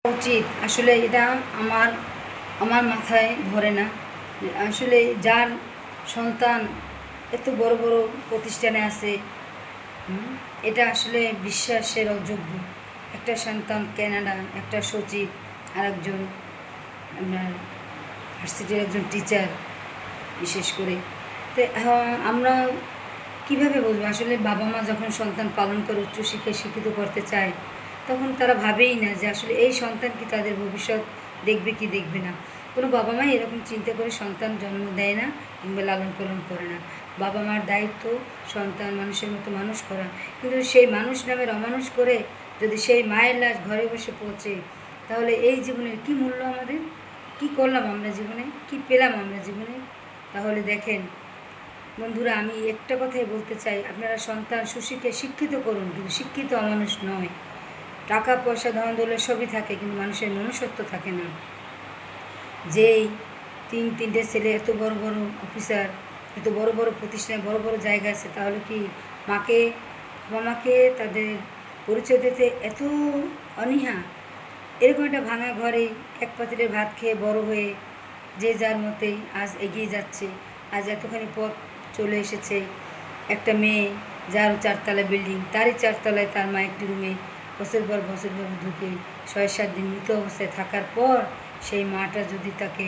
উচিত আসলে এটা আমার আমার মাথায় ধরে না। আসলে যার সন্তান এত বড় বড় প্রতিষ্ঠানে আছে, এটা আসলে বিশ্বাসের অযোগ্য। একটা সন্তান কানাডা, একটা সচিব, আর একজন আপনার ভার্সিটির একজন টিচার, বিশেষ করে। তো আমরা কীভাবে বুঝবো আসলে বাবা মা যখন সন্তান পালন করে উচ্চশিক্ষায় শিক্ষিত করতে চায়, তখন তারা ভাবেই না যে আসলে এই সন্তান কি তাদের ভবিষ্যৎ দেখবে কি দেখবে না। কোনো বাবা মাই এরকম চিন্তা করে সন্তান জন্ম দেয় না কিংবা লালন পালন করে না। বাবা মার দায়িত্ব সন্তান মানুষের মতো মানুষ করা, কিন্তু সেই মানুষ নামের অমানুষ করে যদি সেই মায়ের লাশ ঘরে বসে পৌঁছে, তাহলে এই জীবনের কি মূল্য আমাদের? কি করলাম আমরা জীবনে? কি পেলাম আমরা জীবনে? তাহলে দেখেন বন্ধুরা, আমি একটা কথাই বলতে চাই, আপনারা সন্তান সুশিক্ষায় শিক্ষিত করুন, কিন্তু শিক্ষিত অমানুষ নয়। টাকা পয়সা ধন দৌলত সবই থাকে, কিন্তু মানুষের মনুষ্যত্ব থাকে না। যেই তিনটে ছেলে এত বড় বড় অফিসার, এত বড় বড় প্রতিষ্ঠানে বড় বড় জায়গা আছে, তাহলে কি বাবা মাকে তাদের পরিচয় দিতে এত অনীহা? এরকম একটা ভাঙা ঘরে এক পাতিলের ভাত খেয়ে বড় হয়ে যে যার মতেই আজ এগিয়ে যাচ্ছে, আজ এতখানি পথ চলে এসেছে। একটা মেয়ে যার 4তলা বিল্ডিং, তারই 4তলায় তার মা একটি রুমে বছর পর ঢুকে 6-7 দিন মৃত অবস্থায় থাকার পর সেই মাটা যদি তাকে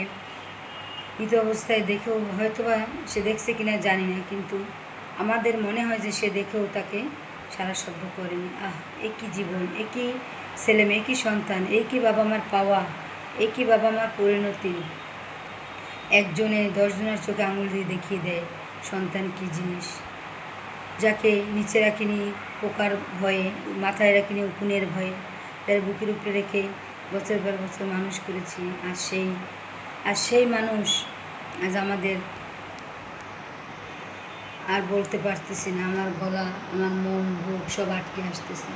মৃত অবস্থায় দেখেও, হয়তোবা সে দেখছে কিনা জানি না, কিন্তু আমাদের মনে হয় যে সে দেখেও তাকে সারা শব্দ করেনি। এ কী জীবন, এ কী ছেলে মেয়ে, কী সন্তান, এই কি বাবা মার পাওয়া, এই কি বাবা মার পরিণতি। একজনে 10 জনের চোখে আঙুল দিয়ে দেখিয়ে দেয় সন্তান কী জিনিস। যাকে নিচে রাখিনি পোকার ভয়ে, মাথায় রাখিনি উকুনের ভয়ে, তার বুকের উপরে রেখে বছর পর বছর মানুষ করেছি, আর সেই মানুষ আজ আমাদের, আর বলতে পারতেছি না, আমার গলা, আমার মন, বুক সব আটকে আসতেছে।